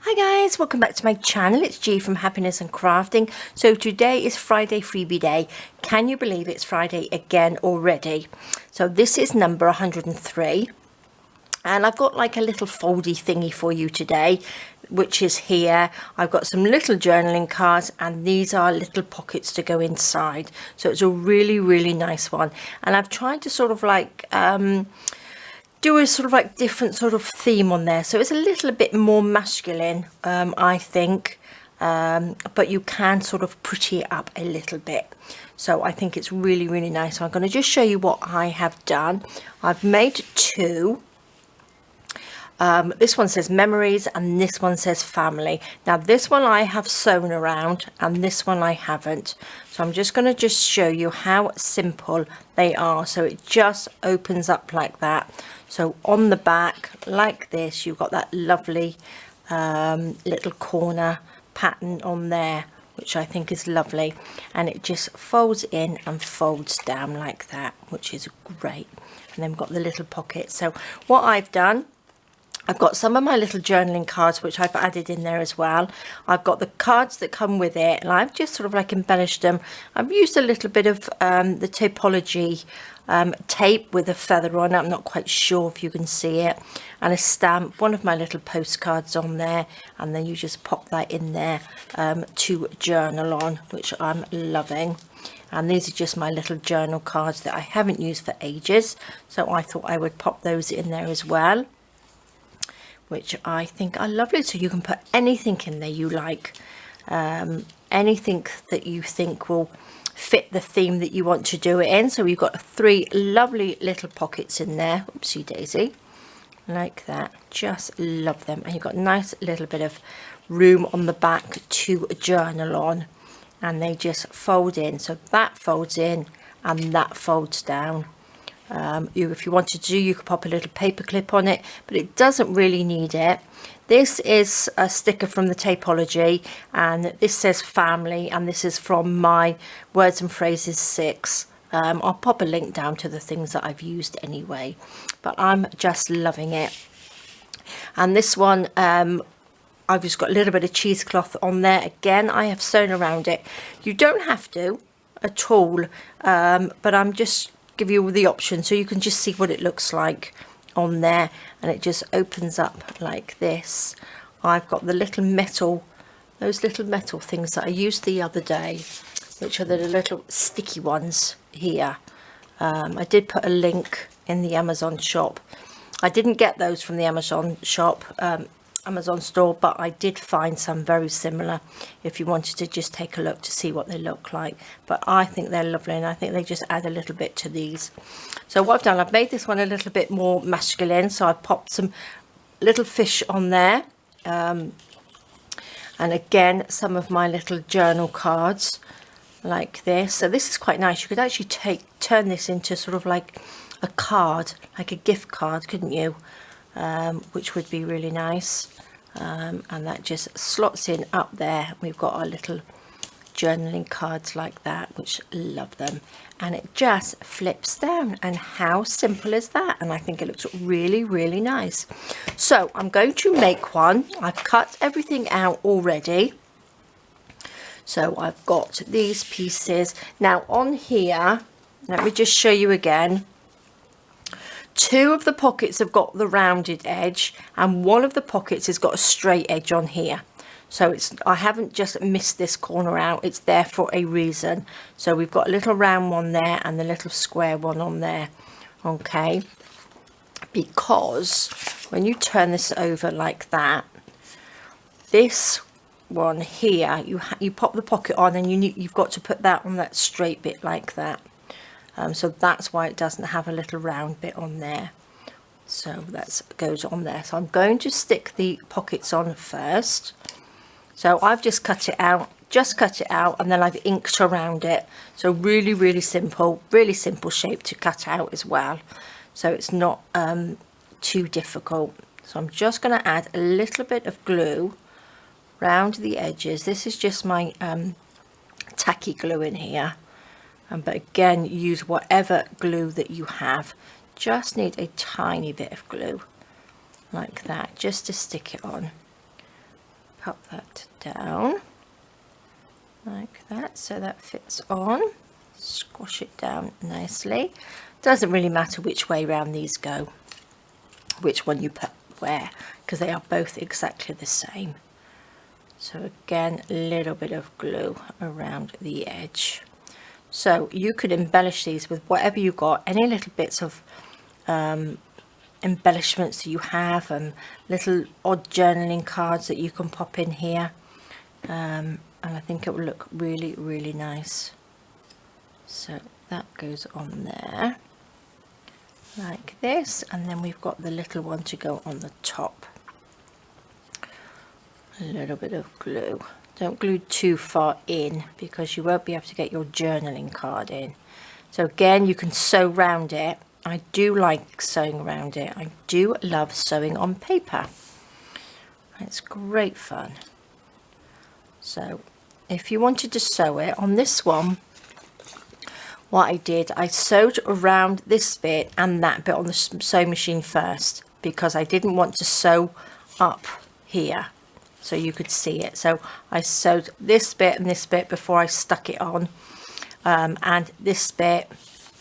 Hi guys, welcome back to my channel. It's G from Happiness and Crafting. So today is Friday Freebie Day. Can you believe it's Friday again already? So this is number 103. And I've got like a little foldy thingy for you today, which is here. I've got some little journaling cards and these are little pockets to go inside. So it's a really, really nice one. And I've tried to sort of like do a sort of like different sort of theme on there, so it's a little bit more masculine, I think, but you can sort of pretty it up a little bit. So I think it's really, really nice. So I'm going to just show you what I have done. I've made two. This one says memories and this one says family. Now this one I have sewn around and this one I haven't. So I'm just going to show you how simple they are. So it just opens up like that. So on the back like this, you've got that lovely little corner pattern on there, which I think is lovely. And it just folds in and folds down like that, which is great. And then we've got the little pockets. So what I've done, I've got some of my little journaling cards which I've added in there as well. I've got the cards that come with it and I've just sort of like embellished them. I've used a little bit of the Tapology tape with a feather on it. I'm not quite sure if you can see it. And a stamp, one of my little postcards on there. And then you just pop that in there to journal on, which I'm loving. And these are just my little journal cards that I haven't used for ages. So I thought I would pop those in there as well, which I think are lovely. So you can put anything in there you like, anything that you think will fit the theme that you want to do it in. So we've got three lovely little pockets in there, oopsie daisy, like that. Just love them. And you've got a nice little bit of room on the back to journal on, and they just fold in. So that folds in and that folds down. If you wanted to, you could pop a little paper clip on it, but it doesn't really need it. This is a sticker from the Tapology, and this says family, and this is from my Words and Phrases 6. I'll pop a link down to the things that I've used anyway, but I'm just loving it. And this one, I've just got a little bit of cheesecloth on there. Again, I have sewn around it. You don't have to at all, but I'm just give you the option so you can just see what it looks like on there, and it just opens up like this. I've got the little metal, those little metal things that I used the other day, which are the little sticky ones here. I did put a link in the Amazon shop. I didn't get those from the Amazon shop, Amazon store, but I did find some very similar if you wanted to just take a look to see what they look like. But I think they're lovely, and I think they just add a little bit to these. So what I've done, I've made this one a little bit more masculine, so I've popped some little fish on there, and again some of my little journal cards like this. So this is quite nice. You could actually turn this into sort of like a card, like a gift card, couldn't you? Which would be really nice. And that just slots in up there. We've got our little journaling cards like that, which love them, and it just flips down. And how simple is that? And I think it looks really, really nice. So I'm going to make one. I've cut everything out already, so I've got these pieces now on here. Let me just show you again. Two of the pockets have got the rounded edge and one of the pockets has got a straight edge on here. So I haven't just missed this corner out, it's there for a reason. So we've got a little round one there and the little square one on there. Okay, because when you turn this over like that, this one here, you pop the pocket on and you've got to put that on that straight bit like that. So that's why it doesn't have a little round bit on there. So that goes on there. So I'm going to stick the pockets on first. So I've just cut it out, and then I've inked around it. So really, really simple shape to cut out as well. So it's not too difficult. So I'm just going to add a little bit of glue round the edges. This is just my tacky glue in here. But again, use whatever glue that you have. Just need a tiny bit of glue like that just to stick it on. pop that down like that so that fits on. Squash it down nicely. Doesn't really matter which way round these go, which one you put where, because they are both exactly the same. So again, a little bit of glue around the edge. So you could embellish these with whatever you got, any little bits of embellishments that you have, little odd journaling cards that you can pop in here, and I think it will look really, really nice. So that goes on there like this, and then we've got the little one to go on the top. A little bit of glue. Don't glue too far in because you won't be able to get your journaling card in. So again, you can sew around it. I do like sewing around it. I do love sewing on paper. It's great fun. So if you wanted to sew it on this one, what I did, I sewed around this bit and that bit on the sewing machine first because I didn't want to sew up here so you could see it. So I sewed this bit and this bit before I stuck it on, and this bit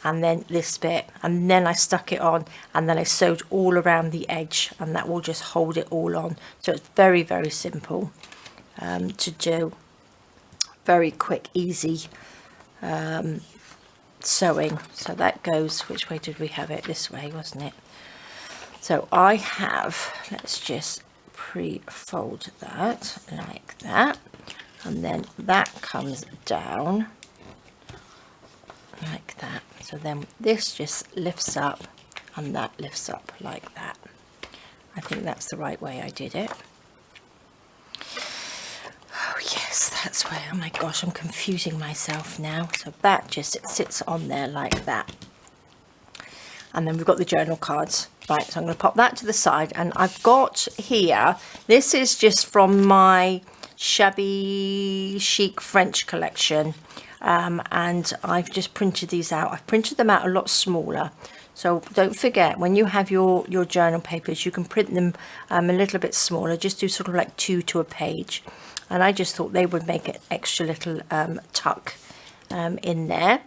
and then this bit, and then I stuck it on, and then I sewed all around the edge, and that will just hold it all on. So it's very, very simple to do. Very quick, easy sewing. So that goes, which way did we have it? This way, wasn't it? So I have, let's just pre-fold that like that, and then that comes down like that. So then this just lifts up and that lifts up like that. I think that's the right way I did it. Oh yes, that's where, oh my gosh, I'm confusing myself now. So that just sits on there like that. And then we've got the journal cards. Right, so I'm going to pop that to the side, and I've got here, this is just from my Shabby Chic French collection, and I've just printed these out. I've printed them out a lot smaller, so don't forget, when you have your journal papers, you can print them a little bit smaller. Just do sort of like 2 to a page, and I just thought they would make an extra little tuck in there.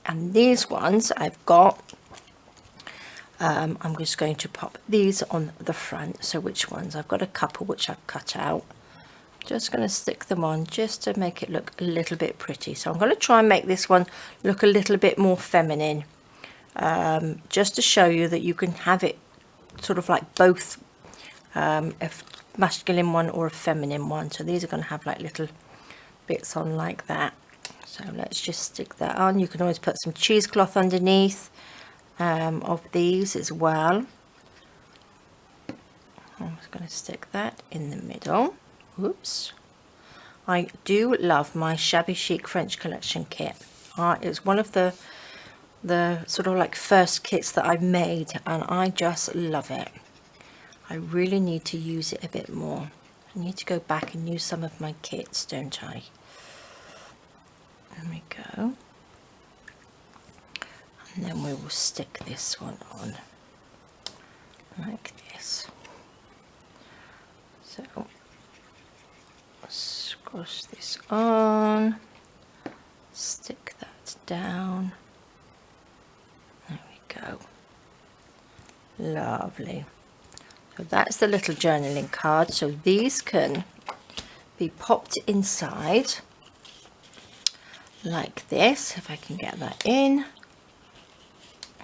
And these ones I've got, I'm just going to pop these on the front. So which ones? I've got a couple which I've cut out. Just going to stick them on just to make it look a little bit pretty. So I'm going to try and make this one look a little bit more feminine, just to show you that you can have it sort of like both a masculine one or a feminine one. So these are going to have like little bits on like that. So let's just stick that on. You can always put some cheesecloth underneath of these as well. I'm just going to stick that in the middle. Oops. I do love my Shabby Chic French collection kit. It's one of the sort of like first kits that I've made, and I just love it. I really need to use it a bit more. I need to go back and use some of my kits, don't I? There we go. And then we will stick this one on like this. So squash this on, stick that down. There we go. Lovely. So that's the little journaling card. So these can be popped inside like this, if I can get that in.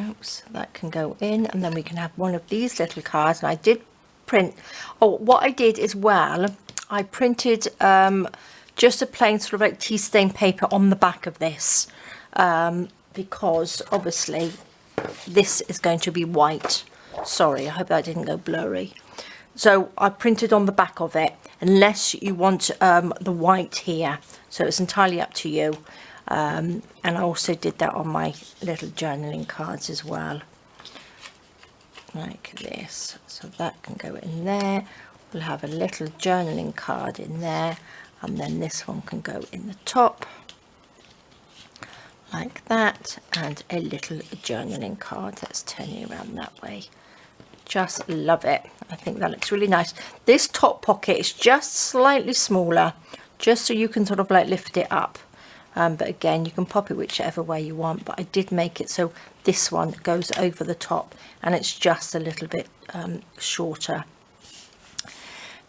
Oops, that can go in, and then we can have one of these little cards. And I did print, oh, what I did as well, I printed just a plain sort of like tea stain paper on the back of this, because obviously this is going to be white. Sorry, I hope that didn't go blurry. So I printed on the back of it, unless you want the white here. So it's entirely up to you. And I also did that on my little journaling cards as well, like this. So that can go in there. We'll have a little journaling card in there, and then this one can go in the top like that, and a little journaling card. Let's turn it around that way. Just love it. I think that looks really nice. This top pocket is just slightly smaller, just so you can sort of like lift it up. But again, you can pop it whichever way you want, but I did make it so this one goes over the top and it's just a little bit shorter.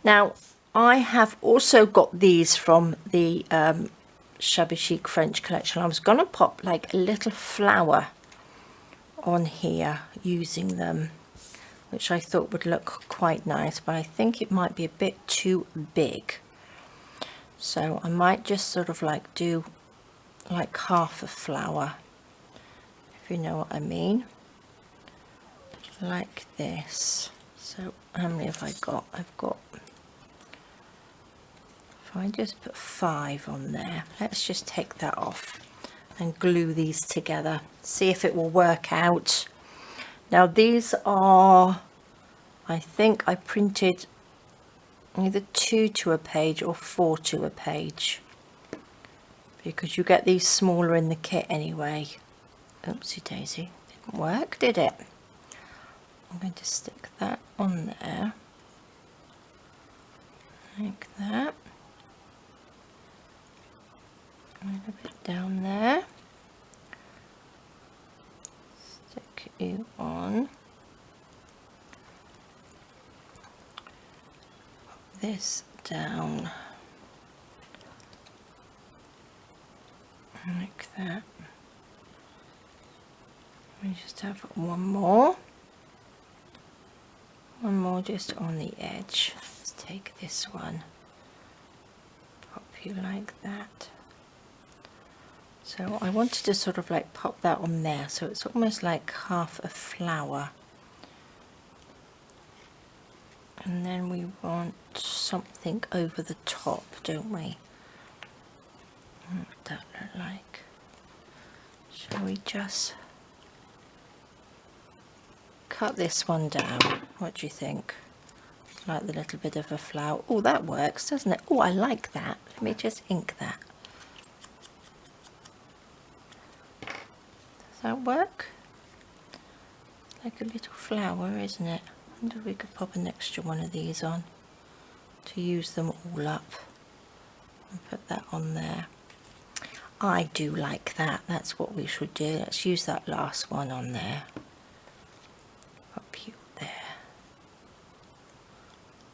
Now, I have also got these from the Shabby Chic French collection. I was going to pop like a little flower on here using them, which I thought would look quite nice, but I think it might be a bit too big. So I might just sort of like do like half a flower, if you know what I mean, like this. So how many have I got? I've got, if I just put 5 on there, let's just take that off and glue these together, see if it will work out. Now these are, I think I printed either 2 to a page or 4 to a page, because you get these smaller in the kit anyway. Oopsie daisy, didn't work, did it? I'm going to stick that on there, like that. A little bit down there. Stick you on. Put this down. Like that. We just have one more just on the edge. Let's take this one, pop you like that. So I wanted to sort of like pop that on there, so it's almost like half a flower. And then we want something over the top, don't we? What would that look like? Shall we just cut this one down? What do you think? Like the little bit of a flower. Oh, that works, doesn't it? Oh, I like that. Let me just ink that. Does that work? It's like a little flower, isn't it? I wonder if we could pop an extra one of these on to use them all up and put that on there. I do like that. That's what we should do. Let's use that last one on there. Up you there.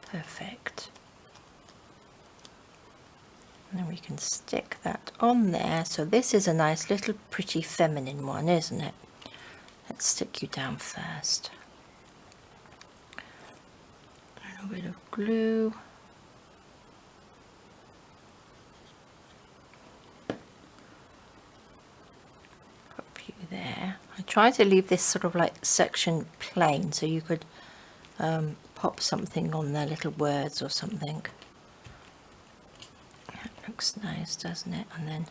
Perfect. And then we can stick that on there. So this is a nice little pretty feminine one, isn't it? Let's stick you down first. A little bit of glue. Pop you there. I try to leave this sort of like section plain so you could pop something on there, little words or something. That looks nice, doesn't it? And then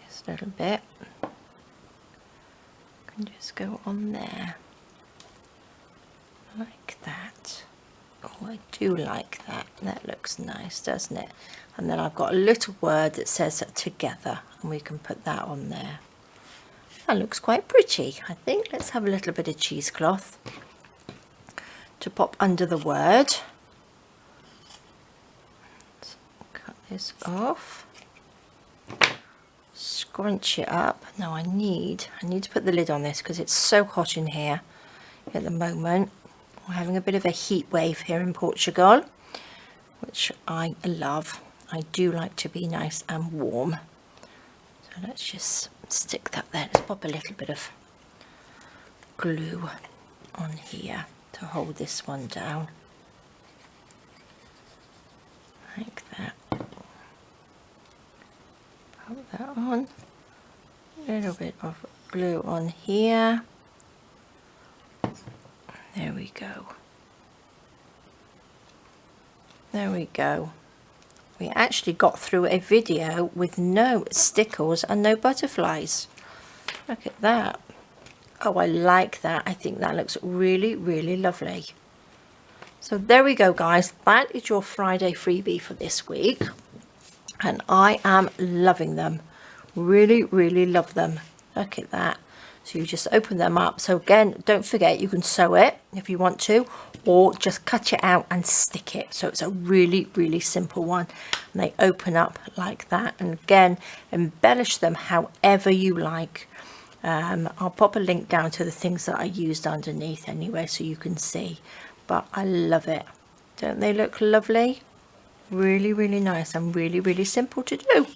this little bit can just go on there like that. Oh, I do like that. That looks nice, doesn't it? And then I've got a little word that says together, and we can put that on there. That looks quite pretty, I think. Let's have a little bit of cheesecloth to pop under the word. Let's cut this off. Scrunch it up. Now I need to put the lid on this because it's so hot in here at the moment. We're having a bit of a heat wave here in Portugal, which I love. I do like to be nice and warm. So let's just stick that there. Let's pop a little bit of glue on here to hold this one down. Like that. Put that on. A little bit of glue on here. There we go. There we go. We actually got through a video with no stickers and no butterflies. Look at that. Oh, I like that. I think that looks really, really lovely. So there we go, guys. That is your Friday freebie for this week. And I am loving them. Really, really love them. Look at that. So you just open them up. So again, don't forget, you can sew it if you want to, or just cut it out and stick it. So it's a really, really simple one. And they open up like that. And again, embellish them however you like. I'll pop a link down to the things that I used underneath anyway, so you can see. But I love it. Don't they look lovely? Really, really nice and really, really simple to do.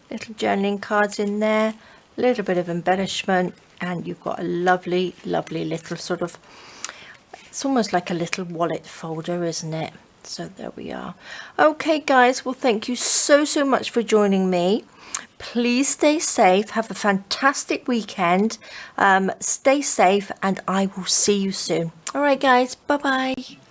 Little journaling cards in there, a little bit of embellishment, and you've got a lovely, lovely little sort of, it's almost like a little wallet folder, isn't it? So there we are. Okay guys, well thank you so much for joining me. Please stay safe, have a fantastic weekend, stay safe, and I will see you soon. All right guys, bye bye.